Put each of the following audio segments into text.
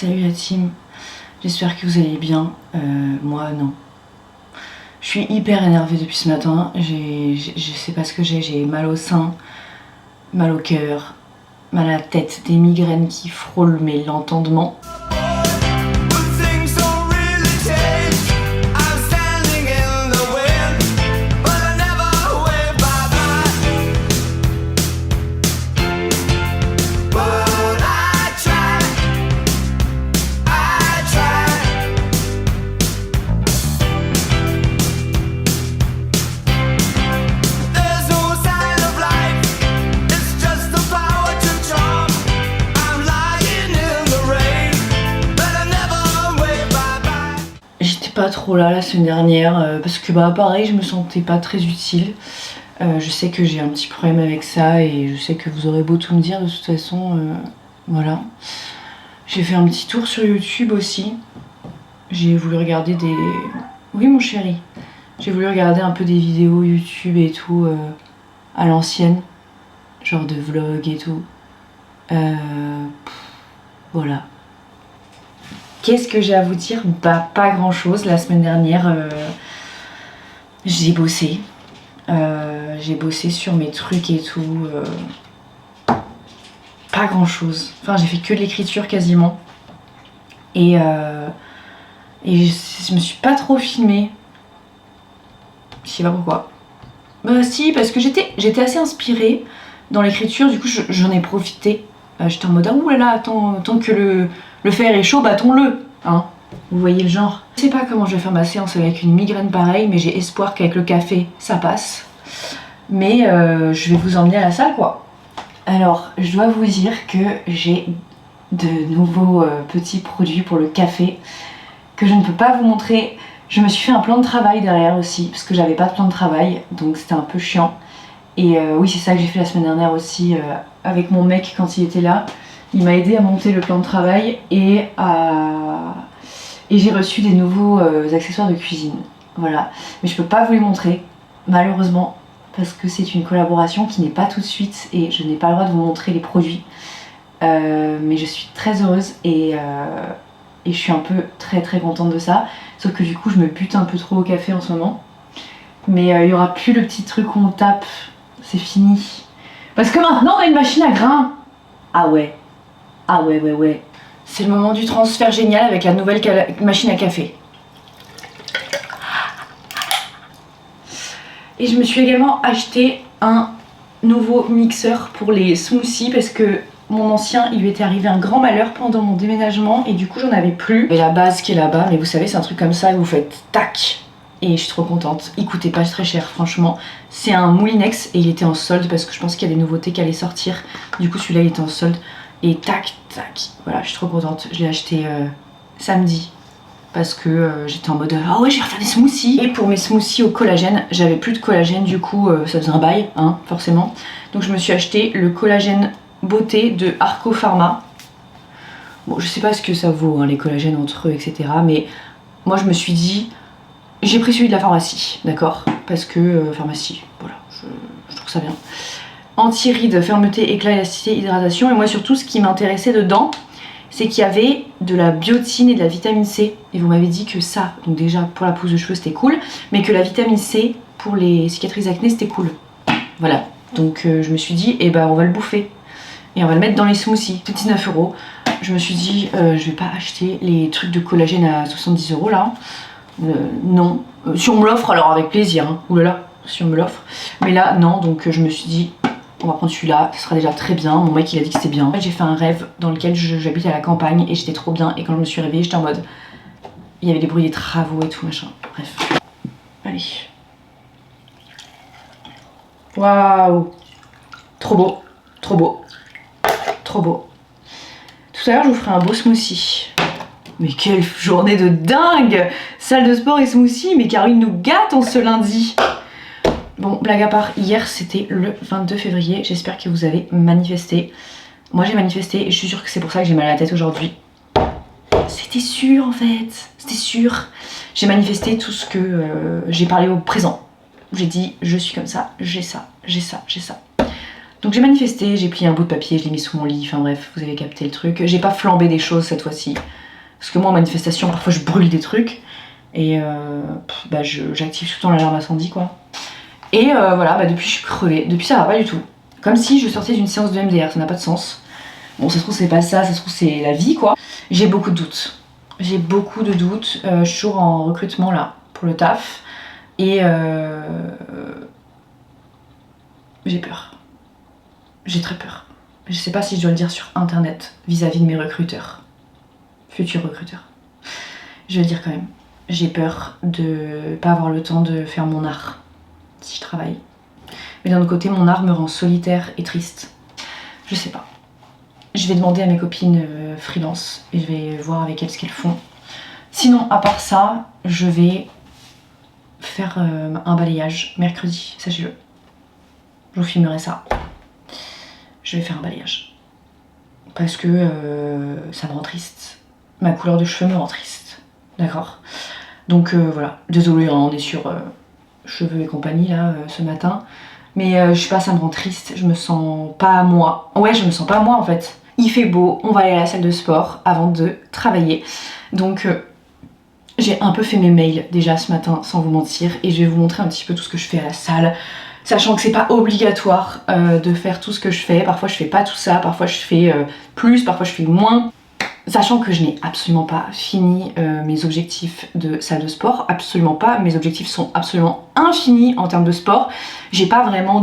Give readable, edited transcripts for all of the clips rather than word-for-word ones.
Salut la team, j'espère que vous allez bien. Moi non. Je suis hyper énervée depuis ce matin. Je sais pas ce que j'ai mal au sein, mal au cœur, mal à la tête, des migraines qui frôlent mais l'entendement. Pas trop là la semaine dernière parce que pareil je me sentais pas très utile. Je sais que j'ai un petit problème avec ça et je sais que vous aurez beau tout me dire de toute façon, voilà. J'ai fait un petit tour sur YouTube aussi. J'ai voulu regarder des... Oui mon chéri. J'ai voulu regarder un peu des vidéos YouTube et tout à l'ancienne. Genre de vlog et tout. Voilà. Qu'est-ce que j'ai à vous dire? Bah pas grand chose. La semaine dernière j'ai bossé. J'ai bossé sur mes trucs et tout. Pas grand chose. Enfin j'ai fait que de l'écriture quasiment. Et je me suis pas trop filmée. Je sais pas pourquoi. Bah si, parce que j'étais assez inspirée dans l'écriture, du coup j'en ai profité. J'étais en mode ah oulala, attends, tant que le fer est chaud, battons-le, hein. Vous voyez le genre. Je sais pas comment je vais faire ma séance avec une migraine pareille, mais j'ai espoir qu'avec le café ça passe. Mais je vais vous emmener à la salle quoi. Alors je dois vous dire que j'ai de nouveaux petits produits pour le café que je ne peux pas vous montrer. Je me suis fait un plan de travail derrière aussi parce que j'avais pas de plan de travail, donc c'était un peu chiant. Et oui, c'est ça que j'ai fait la semaine dernière aussi avec mon mec quand il était là. Il m'a aidé à monter le plan de travail et j'ai reçu des nouveaux accessoires de cuisine. Voilà, mais je peux pas vous les montrer malheureusement parce que c'est une collaboration qui n'est pas tout de suite et je n'ai pas le droit de vous montrer les produits. Mais je suis très heureuse et je suis un peu très contente de ça. Sauf que du coup je me bute un peu trop au café en ce moment. Mais il n'y aura plus le petit truc où on tape. C'est fini. Parce que maintenant on a une machine à grains. Ah ouais. Ah ouais. C'est le moment du transfert génial avec la nouvelle machine à café. Et je me suis également acheté un nouveau mixeur pour les smoothies parce que mon ancien, il lui était arrivé un grand malheur pendant mon déménagement et du coup j'en avais plus. Et la base qui est là-bas, mais vous savez c'est un truc comme ça, vous faites tac. Et je suis trop contente. Il coûtait pas très cher franchement. C'est un Moulinex et il était en solde parce que je pense qu'il y a des nouveautés qui allaient sortir. Du coup celui-là il était en solde. Et tac. Voilà, je suis trop contente. Je l'ai acheté samedi. Parce que j'étais en mode ah ouais je vais refaire des smoothies. Et pour mes smoothies au collagène, j'avais plus de collagène du coup ça faisait un bail hein, forcément. Donc je me suis acheté le collagène beauté de Arco Pharma. Bon je sais pas ce que ça vaut hein, les collagènes entre eux etc. Mais moi je me suis dit j'ai pris celui de la pharmacie, d'accord. Parce que pharmacie, voilà, je trouve ça bien. Anti-rides, fermeté, éclat, élasticité, hydratation. Et moi surtout ce qui m'intéressait dedans c'est qu'il y avait de la biotine et de la vitamine C. Et vous m'avez dit que ça, donc déjà pour la pousse de cheveux c'était cool, mais que la vitamine C pour les cicatrices acné c'était cool. Voilà, donc je me suis dit, eh ben on va le bouffer. Et on va le mettre dans les smoothies, tout 19 €. Je me suis dit, je vais pas acheter les trucs de collagène à 70 € là. Non. Si on me l'offre alors avec plaisir, hein. Oulala, si on me l'offre. Mais là, non, donc je me suis dit, on va prendre celui-là, ce sera déjà très bien. Mon mec il a dit que c'était bien. En fait, j'ai fait un rêve dans lequel j'habite à la campagne et j'étais trop bien. Et quand je me suis réveillée, j'étais en mode. Il y avait des bruits des travaux et tout machin. Bref. Allez. Waouh! Trop beau. Trop beau. Trop beau. Tout à l'heure, je vous ferai un beau smoothie. Mais quelle journée de dingue! Salle de sport et smoothie, mais Caroline nous gâte en ce lundi. Bon, blague à part, hier c'était le 22 février, j'espère que vous avez manifesté. Moi j'ai manifesté et je suis sûre que c'est pour ça que j'ai mal à la tête aujourd'hui. C'était sûr en fait, c'était sûr. J'ai manifesté tout ce que j'ai parlé au présent. J'ai dit je suis comme ça, j'ai ça, j'ai ça, j'ai ça. Donc j'ai manifesté, j'ai plié un bout de papier, je l'ai mis sous mon lit, enfin bref, vous avez capté le truc. J'ai pas flambé des choses cette fois-ci. Parce que moi en manifestation, parfois je brûle des trucs. Et j'active tout le temps l'alarme incendie quoi. Et voilà, depuis je suis crevée, depuis ça va pas du tout. Comme si je sortais d'une séance de MDR, ça n'a pas de sens. Bon, ça se trouve c'est pas ça se trouve c'est la vie quoi. J'ai beaucoup de doutes. J'ai beaucoup de doutes. Je suis toujours en recrutement là, pour le taf. Et j'ai peur. J'ai très peur. Je sais pas si je dois le dire sur internet vis-à-vis de mes recruteurs. Futurs recruteurs. Je vais le dire quand même. J'ai peur de pas avoir le temps de faire mon art si je travaille. Mais d'un autre côté, mon art me rend solitaire et triste. Je sais pas. Je vais demander à mes copines freelance et je vais voir avec elles ce qu'elles font. Sinon, à part ça, je vais faire un balayage mercredi, sachez-le. Je vous filmerai ça. Je vais faire un balayage. Parce que ça me rend triste. Ma couleur de cheveux me rend triste. D'accord ? Donc voilà. Désolée, hein, on est sur cheveux et compagnie là ce matin. Mais je sais pas, ça me rend triste. Je me sens pas moi. Ouais, je me sens pas moi en fait. Il fait beau, on va aller à la salle de sport avant de travailler. Donc j'ai un peu fait mes mails déjà ce matin sans vous mentir. Et je vais vous montrer un petit peu tout ce que je fais à la salle. Sachant que c'est pas obligatoire de faire tout ce que je fais. Parfois je fais pas tout ça, parfois je fais plus, parfois je fais moins. Sachant que je n'ai absolument pas fini mes objectifs de salle de sport, absolument pas. Mes objectifs sont absolument infinis en termes de sport. J'ai pas vraiment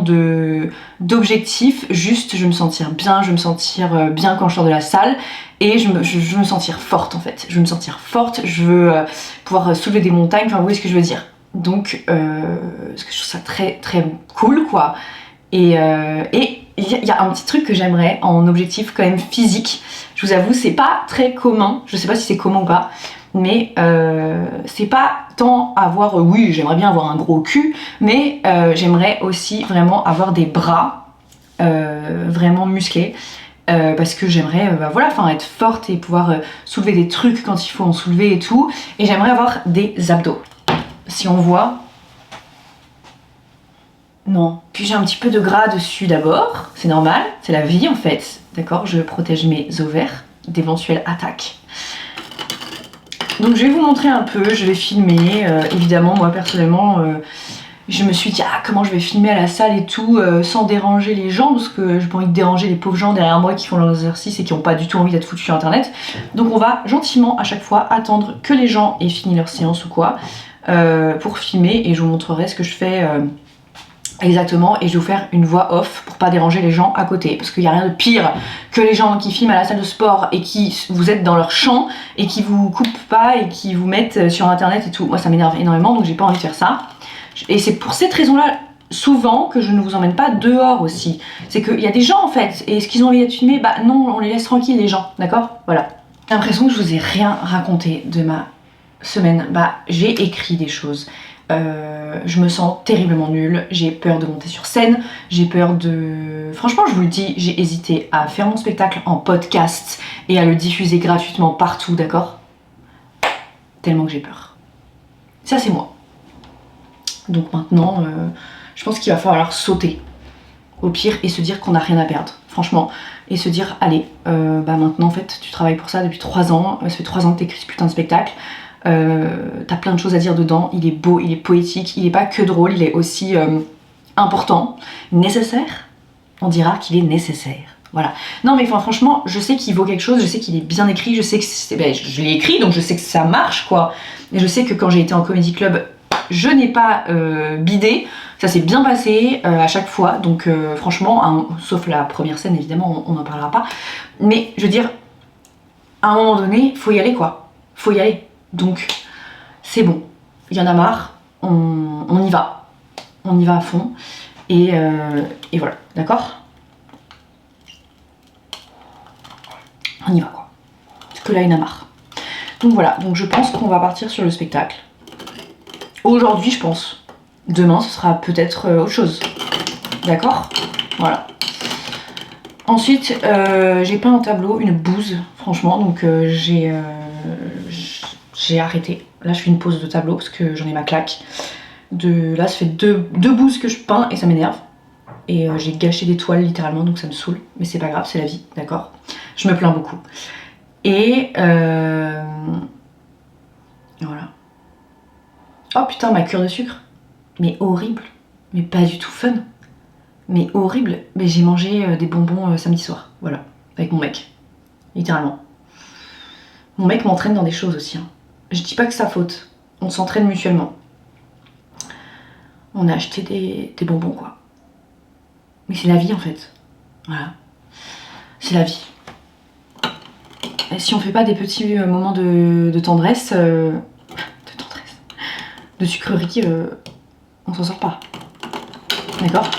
d'objectifs, juste je veux me sentir bien, je veux me sentir bien quand je sors de la salle et je veux me sentir forte en fait. Je veux me sentir forte, je veux pouvoir soulever des montagnes, enfin vous voyez ce que je veux dire. Donc parce que je trouve ça très très cool quoi. Et il y a un petit truc que j'aimerais en objectif quand même physique. Je vous avoue, c'est pas très commun. Je sais pas si c'est commun ou pas. Mais c'est pas tant avoir... oui, j'aimerais bien avoir un gros cul. Mais j'aimerais aussi vraiment avoir des bras vraiment musclés. Parce que j'aimerais être forte et pouvoir soulever des trucs quand il faut en soulever et tout. Et j'aimerais avoir des abdos. Si on voit... Non. Puis j'ai un petit peu de gras dessus d'abord, c'est normal, c'est la vie en fait, d'accord? Je protège mes ovaires d'éventuelles attaques. Donc je vais vous montrer un peu, je vais filmer, évidemment moi personnellement, je me suis dit comment je vais filmer à la salle et tout sans déranger les gens parce que j'ai pas envie de déranger les pauvres gens derrière moi qui font leurs exercices et qui ont pas du tout envie d'être foutus sur internet. Donc on va gentiment à chaque fois attendre que les gens aient fini leur séance ou quoi pour filmer et je vous montrerai ce que je fais exactement et je vais vous faire une voix off pour pas déranger les gens à côté parce qu'il n'y a rien de pire que les gens qui filment à la salle de sport et qui vous êtes dans leur champ et qui vous coupent pas et qui vous mettent sur internet et tout. Moi ça m'énerve énormément donc j'ai pas envie de faire ça et c'est pour cette raison là souvent que je ne vous emmène pas dehors aussi. C'est qu'il y a des gens en fait et est-ce qu'ils ont envie d'être filmés? Bah non, on les laisse tranquilles les gens, d'accord? Voilà. J'ai l'impression que je vous ai rien raconté de ma semaine. Bah j'ai écrit des choses. Je me sens terriblement nulle, j'ai peur de monter sur scène, j'ai peur de... Franchement je vous le dis, j'ai hésité à faire mon spectacle en podcast et à le diffuser gratuitement partout, d'accord? Tellement que j'ai peur. Ça c'est moi. Donc maintenant, je pense qu'il va falloir sauter au pire et se dire qu'on n'a rien à perdre, franchement. Et se dire, allez, maintenant en fait tu travailles pour ça depuis 3 ans, ça fait 3 ans que t'écris ce putain de spectacle. T'as plein de choses à dire dedans, il est beau, il est poétique, il est pas que drôle, il est aussi important, nécessaire, on dira qu'il est nécessaire, voilà. Non mais franchement, je sais qu'il vaut quelque chose, je sais qu'il est bien écrit, je sais que je l'ai écrit donc je sais que ça marche quoi, et je sais que quand j'ai été en comedy club, je n'ai pas bidé, ça s'est bien passé à chaque fois, donc franchement, sauf la première scène évidemment, on n'en parlera pas, mais je veux dire, à un moment donné, faut y aller quoi, faut y aller. Donc c'est bon, il y en a marre, on y va à fond et voilà, d'accord? On y va quoi, parce que là il y en a marre. Donc voilà, donc je pense qu'on va partir sur le spectacle. Aujourd'hui je pense, demain ce sera peut-être autre chose, d'accord? Voilà. Ensuite j'ai peint un tableau, une bouse franchement, donc j'ai arrêté. Là je fais une pause de tableau parce que j'en ai ma claque. Là ça fait deux bouses que je peins et ça m'énerve. et j'ai gâché des toiles littéralement, donc ça me saoule. Mais c'est pas grave, c'est la vie, d'accord? Je me plains beaucoup. Et voilà. Oh putain, ma cure de sucre. Mais horrible. Mais pas du tout fun. Mais horrible. Mais j'ai mangé des bonbons samedi soir. Voilà. Avec mon mec. Littéralement. Mon mec m'entraîne dans des choses aussi. Hein. Je dis pas que c'est sa faute. On s'entraîne mutuellement. On a acheté des bonbons, quoi. Mais c'est la vie, en fait. Voilà. C'est la vie. Et si on fait pas des petits moments de tendresse, de sucrerie, on s'en sort pas. D'accord?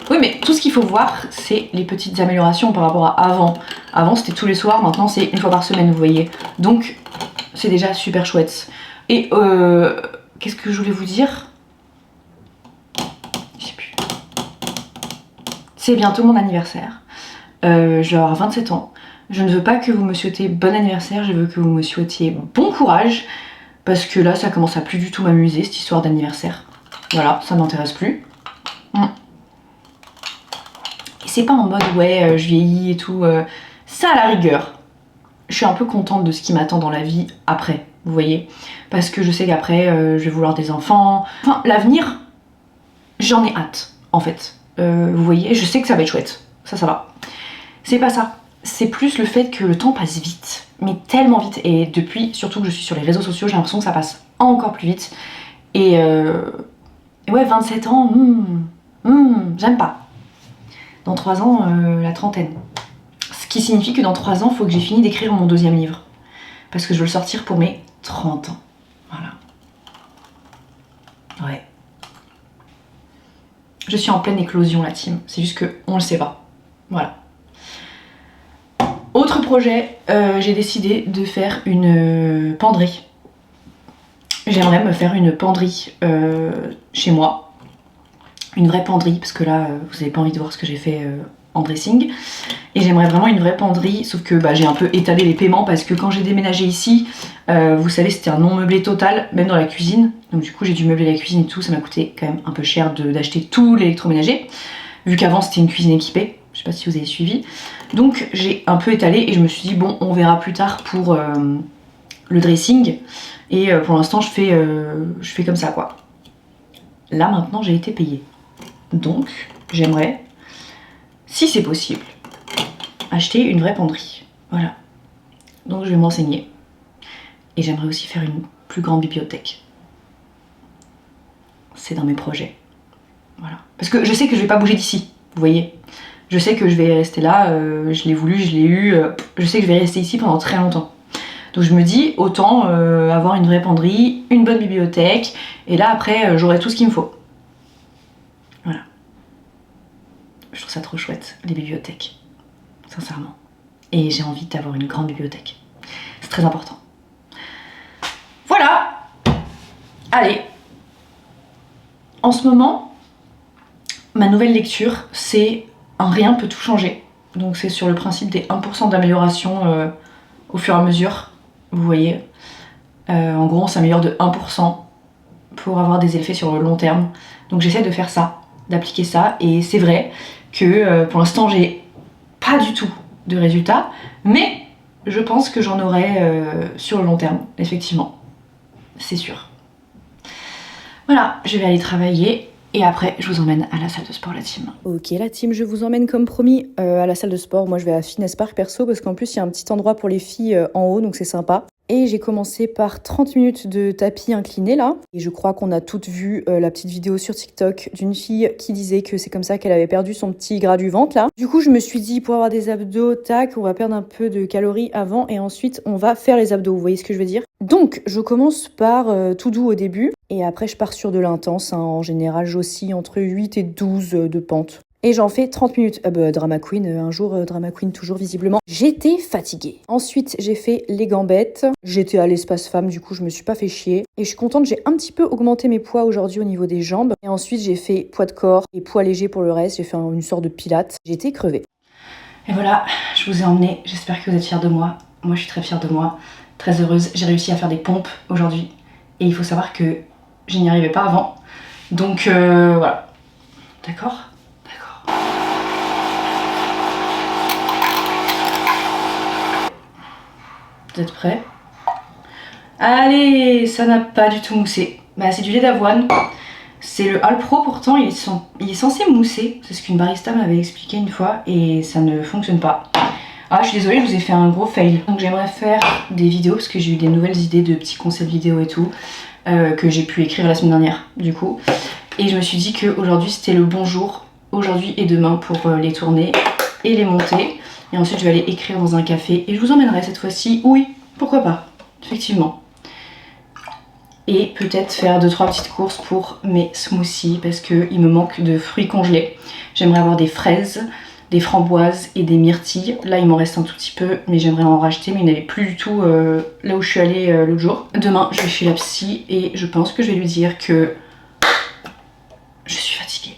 Oui, mais tout ce qu'il faut voir, c'est les petites améliorations par rapport à avant. Avant, c'était tous les soirs, maintenant, c'est une fois par semaine, vous voyez. Donc, c'est déjà super chouette. Et qu'est-ce que je voulais vous dire? Je sais plus. C'est bientôt mon anniversaire. Je vais avoir 27 ans. Je ne veux pas que vous me souhaitiez bon anniversaire, je veux que vous me souhaitiez bon courage. Parce que là, ça commence à plus du tout m'amuser, cette histoire d'anniversaire. Voilà, ça m'intéresse plus. Et c'est pas en mode, ouais, je vieillis et tout. Ça, à la rigueur, je suis un peu contente de ce qui m'attend dans la vie après, vous voyez. Parce que je sais qu'après, je vais vouloir des enfants. Enfin, l'avenir, j'en ai hâte, en fait. Vous voyez, je sais que ça va être chouette. Ça va. C'est pas ça. C'est plus le fait que le temps passe vite. Mais tellement vite. Et depuis, surtout que je suis sur les réseaux sociaux, j'ai l'impression que ça passe encore plus vite. Et ouais, 27 ans, j'aime pas. Dans 3 ans, la trentaine. Ce qui signifie que dans 3 ans, il faut que j'ai fini d'écrire mon 2e livre. Parce que je veux le sortir pour mes 30 ans. Voilà. Ouais. Je suis en pleine éclosion, la team. C'est juste qu'on le sait pas. Voilà. Autre projet, j'ai décidé de faire une penderie. J'aimerais me faire une penderie chez moi. Une vraie penderie, parce que là, vous n'avez pas envie de voir ce que j'ai fait en dressing. Et j'aimerais vraiment une vraie penderie, sauf que j'ai un peu étalé les paiements, parce que quand j'ai déménagé ici, vous savez, c'était un non meublé total, même dans la cuisine. Donc du coup, j'ai dû meubler la cuisine et tout, ça m'a coûté quand même un peu cher d'acheter tout l'électroménager, vu qu'avant, c'était une cuisine équipée. Je sais pas si vous avez suivi. Donc j'ai un peu étalé et je me suis dit bon, on verra plus tard pour le dressing. Et pour l'instant je fais comme ça quoi. Là maintenant j'ai été payée. Donc j'aimerais, si c'est possible, acheter une vraie penderie. Voilà. Donc je vais m'enseigner. Et j'aimerais aussi faire une plus grande bibliothèque. C'est dans mes projets. Voilà. Parce que je sais que je vais pas bouger d'ici, vous voyez. Je sais que je vais rester là, je l'ai voulu, je l'ai eu, je sais que je vais rester ici pendant très longtemps. Donc je me dis, autant avoir une vraie penderie, une bonne bibliothèque, et là après j'aurai tout ce qu'il me faut. Voilà. Je trouve ça trop chouette, les bibliothèques, sincèrement. Et j'ai envie d'avoir une grande bibliothèque. C'est très important. Voilà. Allez. En ce moment, ma nouvelle lecture, c'est un rien peut tout changer. Donc c'est sur le principe des 1% d'amélioration au fur et à mesure. Vous voyez. En gros, on s'améliore de 1% pour avoir des effets sur le long terme. Donc j'essaie de faire ça, d'appliquer ça. Et c'est vrai que pour l'instant, j'ai pas du tout de résultats. Mais je pense que j'en aurai sur le long terme, effectivement. C'est sûr. Voilà, je vais aller travailler. Et après, je vous emmène à la salle de sport, la team. Ok, la team, je vous emmène comme promis à la salle de sport. Moi, je vais à Fitness Park perso parce qu'en plus, il y a un petit endroit pour les filles en haut, donc c'est sympa. Et j'ai commencé par 30 minutes de tapis incliné là. Et je crois qu'on a toutes vu la petite vidéo sur TikTok d'une fille qui disait que c'est comme ça qu'elle avait perdu son petit gras du ventre là. Du coup, je me suis dit, pour avoir des abdos, tac, on va perdre un peu de calories avant et ensuite on va faire les abdos. Vous voyez ce que je veux dire? Donc, je commence par tout doux au début et après je pars sur de l'intense. Hein. En général, j'oscille entre 8 et 12 de pente. Et j'en fais 30 minutes. Drama Queen, un jour, Drama Queen toujours visiblement. J'étais fatiguée. Ensuite, j'ai fait les gambettes. J'étais à l'espace femme, du coup, je me suis pas fait chier. Et je suis contente, j'ai un petit peu augmenté mes poids aujourd'hui au niveau des jambes. Et ensuite, j'ai fait poids de corps et poids léger pour le reste. J'ai fait une sorte de pilates. J'étais crevée. Et voilà, je vous ai emmené. J'espère que vous êtes fiers de moi. Moi, je suis très fière de moi. Très heureuse. J'ai réussi à faire des pompes aujourd'hui. Et il faut savoir que je n'y arrivais pas avant. Donc, voilà. D'accord ? Vous êtes prêts? Allez, ça n'a pas du tout moussé. Bah, c'est du lait d'avoine. C'est le Alpro, pourtant il est censé mousser. C'est ce qu'une barista m'avait expliqué une fois et ça ne fonctionne pas. Ah, je suis désolée, je vous ai fait un gros fail. Donc j'aimerais faire des vidéos parce que j'ai eu des nouvelles idées de petits concepts vidéo et tout que j'ai pu écrire la semaine dernière du coup. Et je me suis dit qu'aujourd'hui c'était le bon jour, aujourd'hui et demain pour les tourner et les monter. Et ensuite je vais aller écrire dans un café et je vous emmènerai cette fois-ci. Oui, pourquoi pas, effectivement. Et peut-être faire 2-3 petites courses pour mes smoothies parce qu'il me manque de fruits congelés. J'aimerais avoir des fraises, des framboises et des myrtilles. Là il m'en reste un tout petit peu mais j'aimerais en racheter, mais il n'y en avait plus du tout là où je suis allée l'autre jour. Demain je vais chez la psy et je pense que je vais lui dire que je suis fatiguée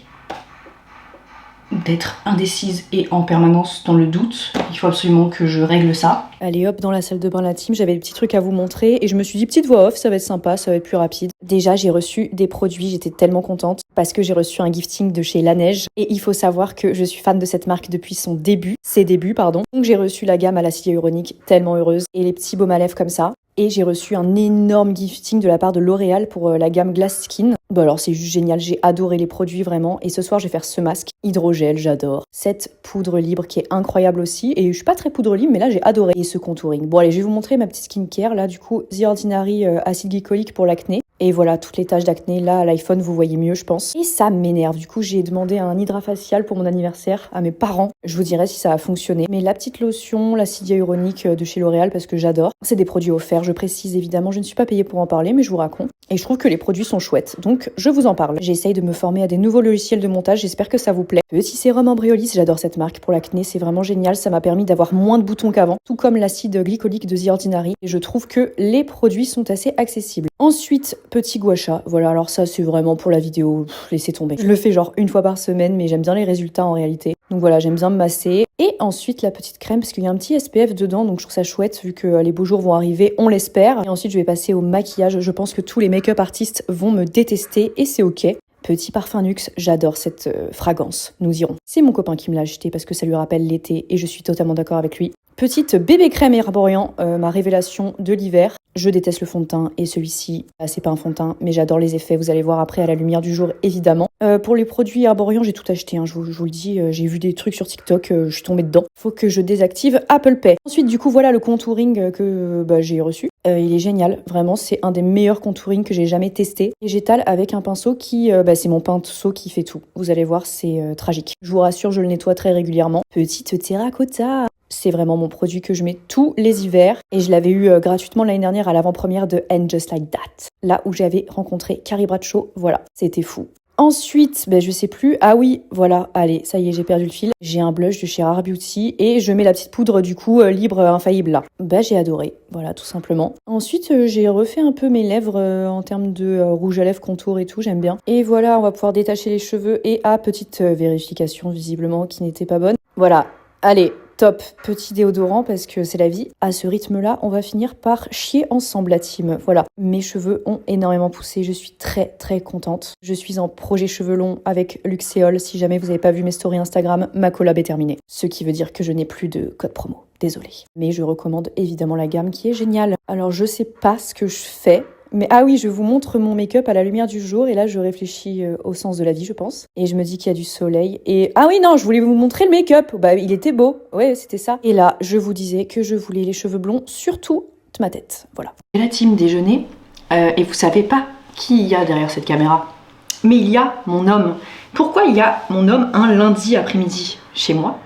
d'être indécise et en permanence dans le doute. Il faut absolument que je règle ça. Allez hop, dans la salle de bain la team, j'avais des petits trucs à vous montrer et je me suis dit petite voix off, ça va être sympa, ça va être plus rapide. Déjà j'ai reçu des produits, j'étais tellement contente parce que j'ai reçu un gifting de chez La Neige et il faut savoir que je suis fan de cette marque depuis ses débuts pardon. Donc j'ai reçu la gamme à l'acide hyaluronique, tellement heureuse, et les petits baumes à lèvres comme ça. Et j'ai reçu un énorme gifting de la part de L'Oréal pour la gamme Glass Skin. Bon alors c'est juste génial, j'ai adoré les produits vraiment. Et ce soir je vais faire ce masque hydrogel, j'adore. Cette poudre libre qui est incroyable aussi. Et je suis pas très poudre libre mais là j'ai adoré. Et ce contouring. Bon allez, je vais vous montrer ma petite skincare. Là du coup The Ordinary acide glycolique pour l'acné. Et voilà, toutes les taches d'acné, là à l'iPhone vous voyez mieux je pense. Et ça m'énerve, du coup j'ai demandé un hydrafacial pour mon anniversaire à mes parents. Je vous dirai si ça a fonctionné. Mais la petite lotion, l'acide hyaluronique de chez L'Oréal parce que j'adore. C'est des produits offerts, je précise évidemment, je ne suis pas payée pour en parler mais je vous raconte. Et je trouve que les produits sont chouettes, donc je vous en parle. J'essaye de me former à des nouveaux logiciels de montage, j'espère que ça vous plaît. Petit sérum Embryolisse, j'adore cette marque pour l'acné, c'est vraiment génial, ça m'a permis d'avoir moins de boutons qu'avant, tout comme l'acide glycolique de The Ordinary. Et je trouve que les produits sont assez accessibles. Ensuite, petit gua sha, voilà, alors ça c'est vraiment pour la vidéo, laissez tomber. Je le fais genre une fois par semaine, mais j'aime bien les résultats en réalité. Donc voilà, j'aime bien me masser. Et ensuite la petite crème, parce qu'il y a un petit SPF dedans, donc je trouve ça chouette vu que les beaux jours vont arriver, on l'espère. Et ensuite je vais passer au maquillage, je pense que tous les make-up artistes vont me détester et c'est ok. Petit parfum Nuxe, j'adore cette fragrance, nous irons. C'est mon copain qui me l'a acheté parce que ça lui rappelle l'été et je suis totalement d'accord avec lui. Petite bébé crème Herborian, ma révélation de l'hiver. Je déteste le fond de teint et celui-ci, c'est pas un fond de teint, mais j'adore les effets, vous allez voir après à la lumière du jour évidemment. Pour les produits Herborian, j'ai tout acheté, hein, je vous le dis, j'ai vu des trucs sur TikTok, je suis tombée dedans. Faut que je désactive Apple Pay. Ensuite du coup voilà le contouring que j'ai reçu. Il est génial, vraiment c'est un des meilleurs contouring que j'ai jamais testé. Et j'étale avec un pinceau qui, c'est mon pinceau qui fait tout. Vous allez voir, c'est tragique. Je vous rassure, je le nettoie très régulièrement. Petite terracotta. C'est vraiment mon produit que je mets tous les hivers et je l'avais eu gratuitement l'année dernière à l'avant-première de And Just Like That, là où j'avais rencontré Carrie Bradshaw, voilà, c'était fou. Ensuite, je sais plus, ah oui, voilà, allez, ça y est, j'ai perdu le fil. J'ai un blush de chez Rare Beauty et je mets la petite poudre du coup libre infaillible là. J'ai adoré, voilà, tout simplement. Ensuite, j'ai refait un peu mes lèvres en termes de rouge à lèvres, contour et tout, j'aime bien. Et voilà, on va pouvoir détacher les cheveux et petite vérification visiblement qui n'était pas bonne. Voilà, allez. Top, petit déodorant parce que c'est la vie. À ce rythme-là, on va finir par chier ensemble la team. Voilà, mes cheveux ont énormément poussé. Je suis très très contente. Je suis en projet cheveux longs avec Luxéol. Si jamais vous n'avez pas vu mes stories Instagram, ma collab est terminée. Ce qui veut dire que je n'ai plus de code promo. Désolée. Mais je recommande évidemment la gamme qui est géniale. Alors je sais pas ce que je fais. Mais ah oui, je vous montre mon make-up à la lumière du jour et là je réfléchis au sens de la vie je pense. Et je me dis qu'il y a du soleil et... Ah oui non, je voulais vous montrer le make-up. Il était beau, ouais c'était ça. Et là je vous disais que je voulais les cheveux blonds sur toute ma tête, voilà. C'est la team déjeuner et vous savez pas qui il y a derrière cette caméra. Mais il y a mon homme. Pourquoi il y a mon homme un lundi après-midi chez moi?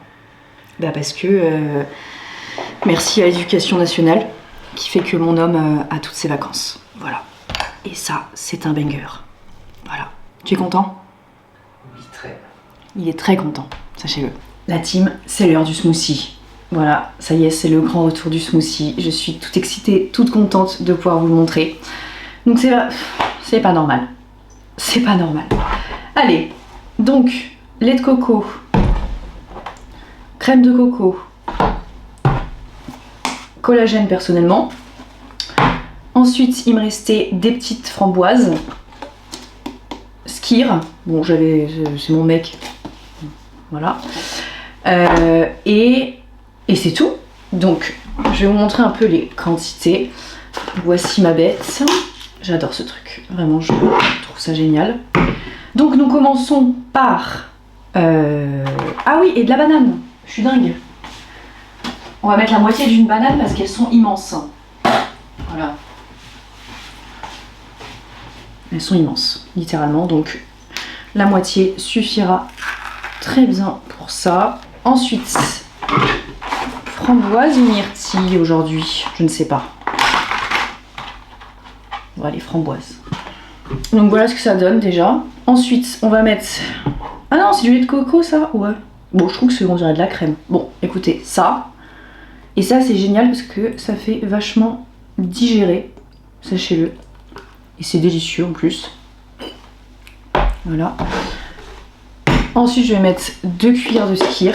Parce que merci à l'éducation nationale qui fait que mon homme a toutes ses vacances. Voilà. Et ça, c'est un banger. Voilà. Tu es content? Oui, très. Il est très content, sachez-le. La team, c'est l'heure du smoothie. Voilà, ça y est, c'est le grand retour du smoothie. Je suis toute excitée, toute contente de pouvoir vous le montrer. Donc c'est pas normal. C'est pas normal. Allez, donc, lait de coco, crème de coco, collagène personnellement. Ensuite, il me restait des petites framboises, Skir, bon c'est mon mec, voilà, et c'est tout. Donc Je vais vous montrer un peu les quantités. Voici ma bête. J'adore ce truc, vraiment je trouve ça génial. Donc nous commençons par... Ah oui, et de la banane, je suis dingue. On va mettre la moitié d'une banane parce qu'elles sont immenses. Voilà. Elles sont immenses, littéralement, donc la moitié suffira très bien pour ça. Ensuite, framboise ou myrtille aujourd'hui, je ne sais pas. On va les framboises. Donc voilà ce que ça donne déjà. Ensuite, on va mettre... Ah non, c'est du lait de coco ça? Ouais. Bon, je trouve que c'est on dirait de la crème. Bon, écoutez, ça. Et ça, c'est génial parce que ça fait vachement digérer. Sachez-le. Et c'est délicieux en plus. Voilà. Ensuite, je vais mettre 2 cuillères de skyr.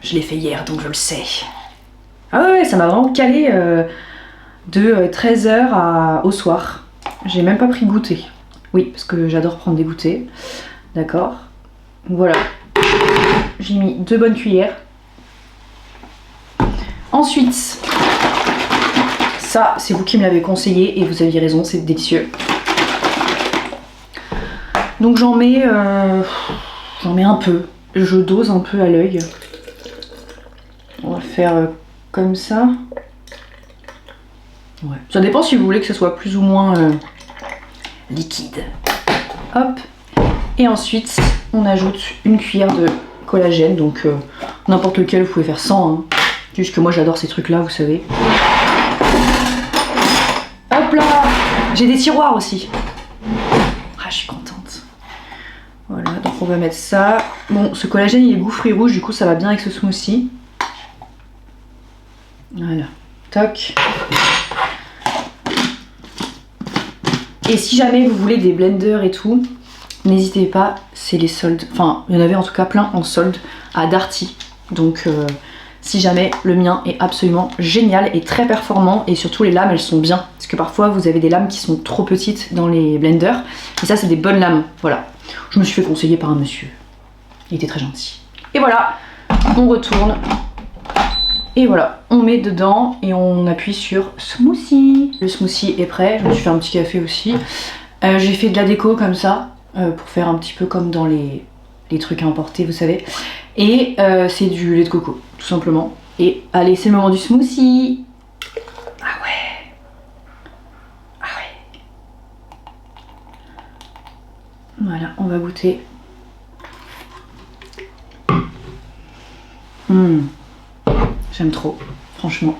Je l'ai fait hier, donc je le sais. Ah ouais, ça m'a vraiment calé de 13h au soir. J'ai même pas pris goûter. Oui, parce que j'adore prendre des goûters. D'accord. Voilà. J'ai mis 2 bonnes cuillères. Ensuite, ça, c'est vous qui me l'avez conseillé et vous aviez raison, c'est délicieux. Donc j'en mets un peu. Je dose un peu à l'œil. On va faire comme ça. Ouais. Ça dépend si vous voulez que ce soit plus ou moins liquide. Hop. Et ensuite, on ajoute une cuillère de collagène. Donc n'importe lequel, vous pouvez faire 100. Hein. Juste que moi j'adore ces trucs là, vous savez. Hop là. J'ai des tiroirs aussi. Ah, je suis contente. Voilà, donc on va mettre ça. Bon, ce collagène il est goût fruits rouges, du coup ça va bien avec ce smoothie. Voilà. Toc. Et si jamais vous voulez des blenders et tout, n'hésitez pas, c'est les soldes. Enfin, il y en avait en tout cas plein en solde à Darty. Donc si jamais, le mien est absolument génial et très performant. Et surtout les lames, elles sont bien. Parce que parfois vous avez des lames qui sont trop petites dans les blenders. Et ça c'est des bonnes lames, voilà. Je me suis fait conseiller par un monsieur. Il était très gentil. Et voilà, on retourne. Et voilà, on met dedans et on appuie sur smoothie. Le smoothie est prêt, je me suis fait un petit café aussi. J'ai fait de la déco comme ça, pour faire un petit peu comme dans les trucs à emporter, vous savez. Et c'est du lait de coco, tout simplement. Et allez, c'est le moment du smoothie. Ah ouais. Ah ouais. Voilà, on va goûter. J'aime trop, franchement.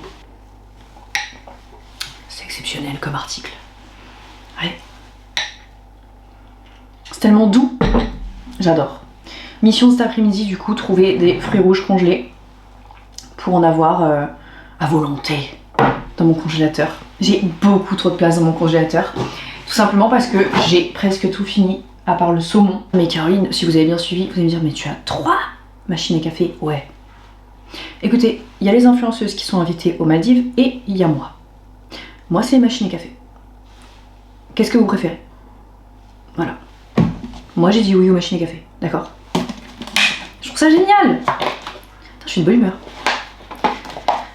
C'est exceptionnel comme article. Ouais. C'est tellement doux. J'adore. Mission cet après-midi, du coup, trouver des fruits rouges congelés pour en avoir à volonté dans mon congélateur. J'ai beaucoup trop de place dans mon congélateur. Tout simplement parce que j'ai presque tout fini, à part le saumon. Mais Caroline, si vous avez bien suivi, vous allez me dire, mais tu as 3 machines à café? Ouais. Écoutez, il y a les influenceuses qui sont invitées aux Maldives et il y a moi. Moi, c'est les machines à café. Qu'est-ce que vous préférez? Voilà. Moi, j'ai dit oui aux machines à café, d'accord? Je trouve ça génial! Putain, je suis de bonne humeur.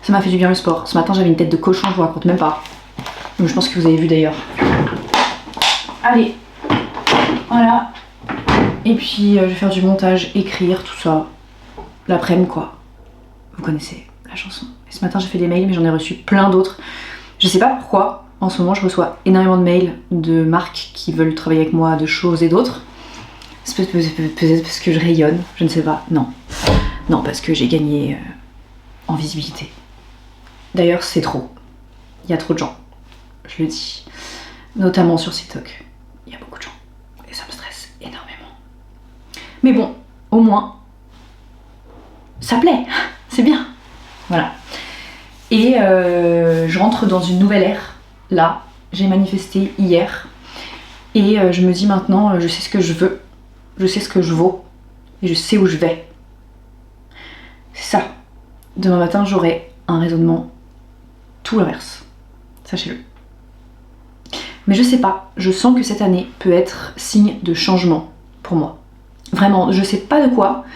Ça m'a fait du bien le sport. Ce matin, j'avais une tête de cochon, je vous raconte même pas. Donc, je pense que vous avez vu d'ailleurs. Allez, voilà. Et puis, je vais faire du montage, écrire, tout ça. L'après-midi, quoi. Vous connaissez la chanson. Et ce matin j'ai fait des mails mais j'en ai reçu plein d'autres. Je sais pas pourquoi, en ce moment je reçois énormément de mails de marques qui veulent travailler avec moi, de choses et d'autres. C'est peut-être parce que je rayonne, je ne sais pas. Non. Non, parce que j'ai gagné en visibilité. D'ailleurs c'est trop. Il y a trop de gens. Je le dis. Notamment sur TikTok. Il y a beaucoup de gens. Et ça me stresse énormément. Mais bon, au moins, ça plaît. C'est bien, voilà. Et je rentre dans une nouvelle ère. Là, j'ai manifesté hier. Et je me dis maintenant, je sais ce que je veux. Je sais ce que je vaux. Et je sais où je vais. C'est ça. Demain matin, j'aurai un raisonnement tout l'inverse. Sachez-le. Mais je sais pas. Je sens que cette année peut être signe de changement pour moi. Vraiment, je sais pas de quoi.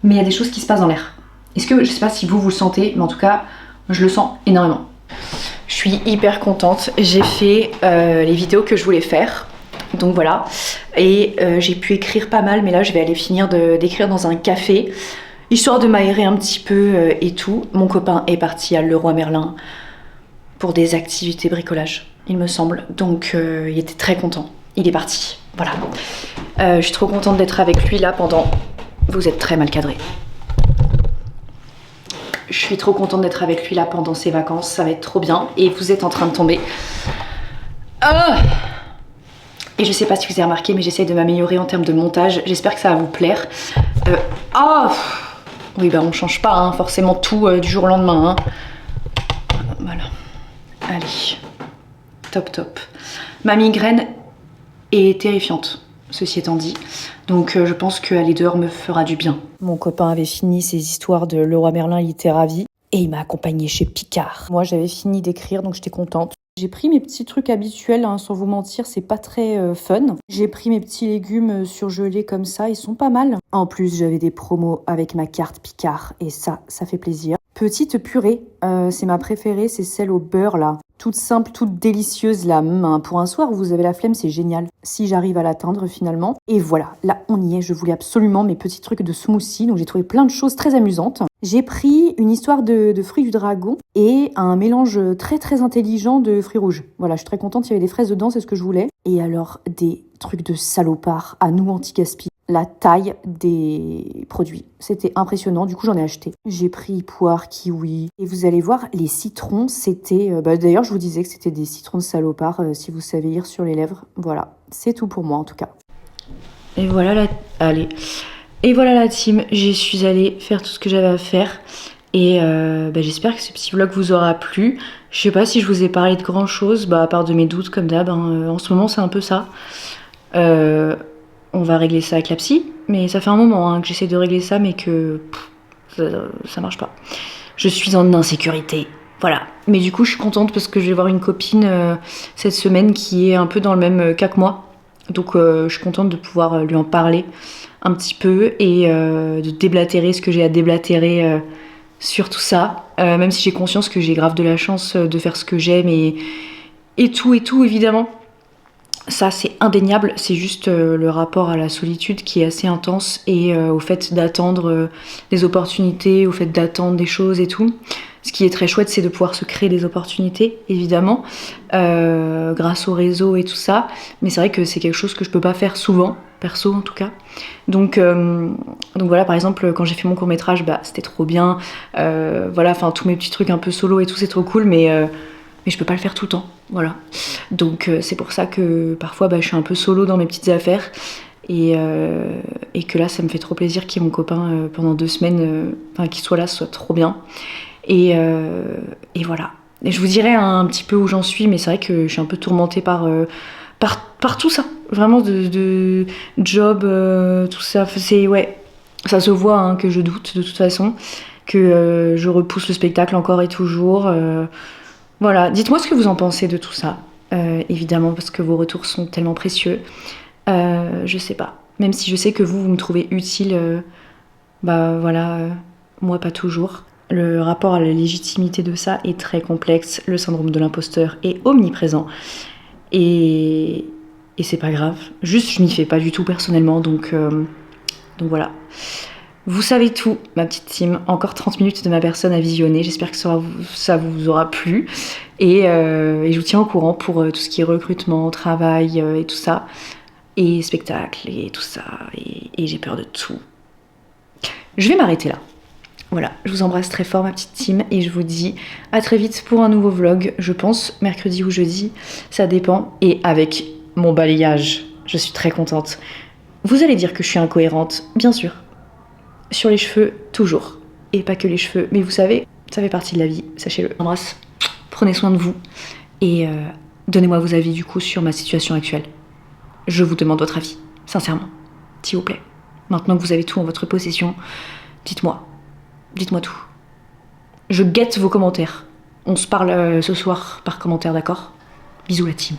Mais il y a des choses qui se passent dans l'air. Est-ce que, je sais pas si vous le sentez, mais en tout cas, je le sens énormément. Je suis hyper contente. J'ai fait les vidéos que je voulais faire. Donc voilà. Et j'ai pu écrire pas mal, mais là, je vais aller finir d'écrire dans un café, histoire de m'aérer un petit peu et tout. Mon copain est parti à Leroy Merlin pour des activités bricolage, il me semble. Donc il était très content. Il est parti. Voilà. Je suis trop contente d'être avec lui là pendant... Vous êtes très mal cadré. Je suis trop contente d'être avec lui là pendant ses vacances, ça va être trop bien. Et vous êtes en train de tomber. Ah, et je sais pas si vous avez remarqué, mais j'essaie de m'améliorer en termes de montage. J'espère que ça va vous plaire. Oui, bah on change pas hein, forcément tout du jour au lendemain. Hein. Voilà. Allez. Top, top. Ma migraine est terrifiante, ceci étant dit. Donc je pense qu'aller dehors me fera du bien. Mon copain avait fini ses histoires de Leroy Merlin, il était ravi. Et il m'a accompagnée chez Picard. Moi j'avais fini d'écrire donc j'étais contente. J'ai pris mes petits trucs habituels, hein, sans vous mentir, c'est pas très fun. J'ai pris mes petits légumes surgelés comme ça, ils sont pas mal. En plus j'avais des promos avec ma carte Picard et ça fait plaisir. Petite purée, c'est ma préférée, c'est celle au beurre là. Toute simple, toute délicieuse là. Pour un soir où vous avez la flemme, c'est génial. Si j'arrive à l'atteindre finalement. Et voilà, là on y est. Je voulais absolument mes petits trucs de smoothie. Donc j'ai trouvé plein de choses très amusantes. J'ai pris une histoire de fruits du dragon et un mélange très très intelligent de fruits rouges. Voilà, je suis très contente. Il y avait des fraises dedans, c'est ce que je voulais. Et alors des trucs de salopard à nous anti-gaspi. La taille des produits. C'était impressionnant, du coup j'en ai acheté. J'ai pris poire, kiwi, et vous allez voir, les citrons, c'était... d'ailleurs je vous disais que c'était des citrons de salopard, si vous savez lire sur les lèvres. Voilà, c'est tout pour moi en tout cas. Et voilà la... Allez. Et voilà la team, je suis allée faire tout ce que j'avais à faire. Et j'espère que ce petit vlog vous aura plu. Je sais pas si je vous ai parlé de grand chose, à part de mes doutes comme d'hab. En ce moment c'est un peu ça. On va régler ça avec la psy, mais ça fait un moment que j'essaie de régler ça, mais que ça marche pas. Je suis en insécurité, voilà. Mais du coup, je suis contente parce que je vais voir une copine cette semaine qui est un peu dans le même cas que moi. Donc, je suis contente de pouvoir lui en parler un petit peu et de déblatérer ce que j'ai à déblatérer sur tout ça. Même si j'ai conscience que j'ai grave de la chance de faire ce que j'aime et tout, évidemment. Ça, c'est indéniable, c'est juste le rapport à la solitude qui est assez intense et au fait d'attendre des opportunités, au fait d'attendre des choses et tout. Ce qui est très chouette, c'est de pouvoir se créer des opportunités, évidemment, grâce au réseau et tout ça. Mais c'est vrai que c'est quelque chose que je peux pas faire souvent, perso en tout cas. Donc voilà, par exemple, quand j'ai fait mon court-métrage, c'était trop bien. Voilà, enfin, tous mes petits trucs un peu solo et tout, c'est trop cool, mais je peux pas le faire tout le temps, voilà. Donc c'est pour ça que parfois je suis un peu solo dans mes petites affaires et que là ça me fait trop plaisir qu'il y ait mon copain pendant 2 semaines, qu'il soit là, ce soit trop bien. Et voilà. Et je vous dirai un petit peu où j'en suis, mais c'est vrai que je suis un peu tourmentée par tout ça, vraiment de job, tout ça. Ouais, ça se voit que je doute de toute façon, que je repousse le spectacle encore et toujours. Voilà, dites-moi ce que vous en pensez de tout ça, évidemment, parce que vos retours sont tellement précieux. Je sais pas, même si je sais que vous me trouvez utile, voilà, moi pas toujours. Le rapport à la légitimité de ça est très complexe, le syndrome de l'imposteur est omniprésent, et c'est pas grave. Juste, je m'y fais pas du tout personnellement, donc voilà. Vous savez tout, ma petite team. Encore 30 minutes de ma personne à visionner. J'espère que ça vous aura plu. Et je vous tiens au courant pour tout ce qui est recrutement, travail et tout ça. Et spectacle et tout ça. Et j'ai peur de tout. Je vais m'arrêter là. Voilà, je vous embrasse très fort ma petite team. Et je vous dis à très vite pour un nouveau vlog. Je pense mercredi ou jeudi. Ça dépend. Et avec mon balayage, je suis très contente. Vous allez dire que je suis incohérente, bien sûr. Sur les cheveux, toujours. Et pas que les cheveux, mais vous savez, ça fait partie de la vie, sachez-le. Embrasse, prenez soin de vous et donnez-moi vos avis du coup sur ma situation actuelle. Je vous demande votre avis, sincèrement, s'il vous plaît. Maintenant que vous avez tout en votre possession, dites-moi tout. Je guette vos commentaires. On se parle ce soir par commentaire, d'accord ? Bisous la team.